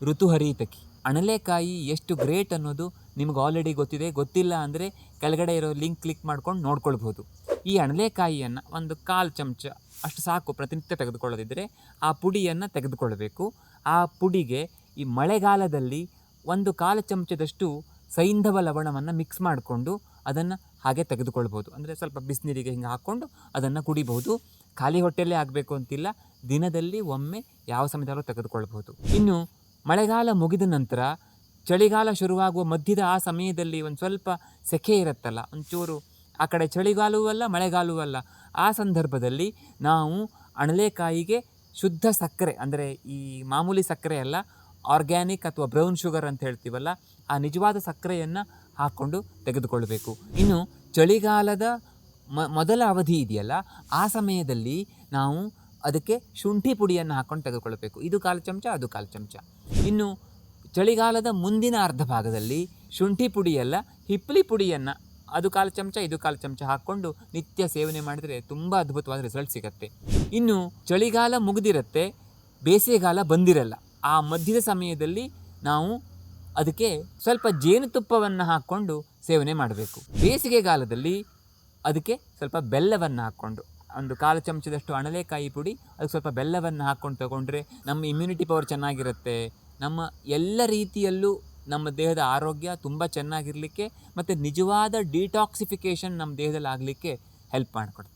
ಋತುಹರಿತಕಿ. ಅಣಲೆಕಾಯಿ ಎಷ್ಟು ಗ್ರೇಟ್ ಅನ್ನೋದು ನಿಮ್ಗೆ ಆಲ್ರೆಡಿ ಗೊತ್ತಿದೆ. ಗೊತ್ತಿಲ್ಲ ಅಂದರೆ ಕೆಳಗಡೆ ಇರೋ ಲಿಂಕ್ ಕ್ಲಿಕ್ ಮಾಡ್ಕೊಂಡು ನೋಡ್ಕೊಳ್ಬೋದು. ಈ ಅಣಲೆಕಾಯಿಯನ್ನು ಒಂದು 1/4 ಚಮಚ ಅಷ್ಟು ಸಾಕು ಪ್ರತಿನಿತ್ಯ ತೆಗೆದುಕೊಳ್ಳೋದಿದ್ದರೆ ಆ ಪುಡಿಯನ್ನು ತೆಗೆದುಕೊಳ್ಬೇಕು. ಆ ಪುಡಿಗೆ ಈ ಮಳೆಗಾಲದಲ್ಲಿ 1/4 ಚಮಚದಷ್ಟು ಸೈಂಧವ ಲವಣವನ್ನು ಮಿಕ್ಸ್ ಮಾಡಿಕೊಂಡು ಅದನ್ನು ಹಾಗೆ ತೆಗೆದುಕೊಳ್ಬೋದು. ಅಂದರೆ ಸ್ವಲ್ಪ ಬಿಸಿನೀರಿಗೆ ಹಿಂಗೆ ಹಾಕ್ಕೊಂಡು ಅದನ್ನು ಕುಡಿಬಹುದು. ಖಾಲಿ ಹೊಟ್ಟೆಯಲ್ಲೇ ಆಗಬೇಕು ಅಂತಿಲ್ಲ, ದಿನದಲ್ಲಿ ಒಮ್ಮೆ ಯಾವ ಸಮಯದಲ್ಲೂ ತೆಗೆದುಕೊಳ್ಬೋದು. ಇನ್ನು ಮಳೆಗಾಲ ಮುಗಿದ ನಂತರ ಚಳಿಗಾಲ ಶುರುವಾಗುವ ಮಧ್ಯದ ಆ ಸಮಯದಲ್ಲಿ ಒಂದು ಸ್ವಲ್ಪ ಸೆಕೆ ಇರುತ್ತಲ್ಲ, ಒಂಚೂರು ಆ ಕಡೆ ಚಳಿಗಾಲವೂ ಅಲ್ಲ ಮಳೆಗಾಲವೂ ಅಲ್ಲ, ಆ ಸಂದರ್ಭದಲ್ಲಿ ನಾವು ಅಣಲೆಕಾಯಿಗೆ ಶುದ್ಧ ಸಕ್ಕರೆ, ಅಂದರೆ ಈ ಮಾಮೂಲಿ ಸಕ್ಕರೆ ಅಲ್ಲ, ಆರ್ಗ್ಯಾನಿಕ್ ಅಥವಾ ಬ್ರೌನ್ ಶುಗರ್ ಅಂತ ಹೇಳ್ತೀವಲ್ಲ, ಆ ನಿಜವಾದ ಸಕ್ಕರೆಯನ್ನು ಹಾಕ್ಕೊಂಡು ತೆಗೆದುಕೊಳ್ಬೇಕು. ಇನ್ನು ಚಳಿಗಾಲದ ಮೊದಲ ಅವಧಿ ಇದೆಯಲ್ಲ, ಆ ಸಮಯದಲ್ಲಿ ನಾವು ಅದಕ್ಕೆ ಶುಂಠಿ ಪುಡಿಯನ್ನು ಹಾಕ್ಕೊಂಡು ತೆಗೆದುಕೊಳ್ಬೇಕು. ಇದು 1/4 ಚಮಚ, ಅದು 1/4 ಚಮಚ. ಇನ್ನು ಚಳಿಗಾಲದ ಮುಂದಿನ ಅರ್ಧ ಭಾಗದಲ್ಲಿ ಶುಂಠಿ ಪುಡಿಯಲ್ಲ, ಹಿಪ್ಪಲಿ ಪುಡಿಯನ್ನು ಅದು 1/4 ಚಮಚ, ಇದು 1/4 ಚಮಚ ಹಾಕ್ಕೊಂಡು ನಿತ್ಯ ಸೇವನೆ ಮಾಡಿದರೆ ತುಂಬ ಅದ್ಭುತವಾದ ರಿಸಲ್ಟ್ ಸಿಗುತ್ತೆ. ಇನ್ನು ಚಳಿಗಾಲ ಮುಗಿದಿರುತ್ತೆ, ಬೇಸಿಗೆಗಾಲ ಬಂದಿರಲ್ಲ, ಆ ಮಧ್ಯದ ಸಮಯದಲ್ಲಿ ನಾವು ಅದಕ್ಕೆ ಸ್ವಲ್ಪ ಜೇನುತುಪ್ಪವನ್ನು ಹಾಕ್ಕೊಂಡು ಸೇವನೆ ಮಾಡಬೇಕು. ಬೇಸಿಗೆಗಾಲದಲ್ಲಿ ಅದಕ್ಕೆ ಸ್ವಲ್ಪ ಬೆಲ್ಲವನ್ನು ಹಾಕ್ಕೊಂಡು, ಒಂದು 1/4 ಚಮಚದಷ್ಟು ಅಣಲೆಕಾಯಿ ಪುಡಿ, ಅದಕ್ಕೆ ಸ್ವಲ್ಪ ಬೆಲ್ಲವನ್ನು ಹಾಕ್ಕೊಂಡು ತಗೊಂಡ್ರೆ ನಮ್ಮ ಇಮ್ಯುನಿಟಿ ಪವರ್ ಚೆನ್ನಾಗಿರುತ್ತೆ. ನಮ್ಮ ಎಲ್ಲ ರೀತಿಯಲ್ಲೂ ನಮ್ಮ ದೇಹದ ಆರೋಗ್ಯ ತುಂಬ ಚೆನ್ನಾಗಿರಲಿಕ್ಕೆ ಮತ್ತು ನಿಜವಾದ ಡಿಟಾಕ್ಸಿಫಿಕೇಷನ್ ನಮ್ಮ ದೇಹದಲ್ಲಿ ಆಗಲಿಕ್ಕೆ ಹೆಲ್ಪ್ ಮಾಡಿಕೊಡುತ್ತೆ.